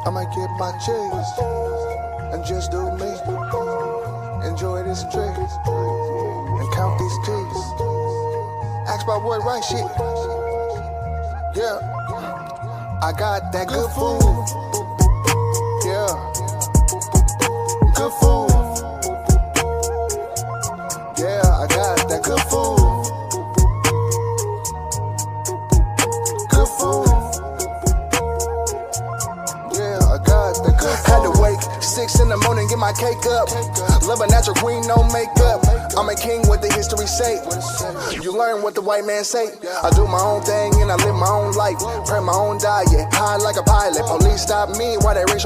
I might get my chase and just do me. Enjoy this trip and count these G's. Ask my boy right shit. Yeah, I got that good food. Yeah, good food. Yeah, I got that good food. Good food. Yeah, I got that good food. Had to wake 6 in the morning, get my cake up. Love a natural queen, no makeup. I'm a king, what the history say. You learn what the white man say. I do my own thing and I live my own life. Pray my own diet, high like a pilot. Police stop me while they race.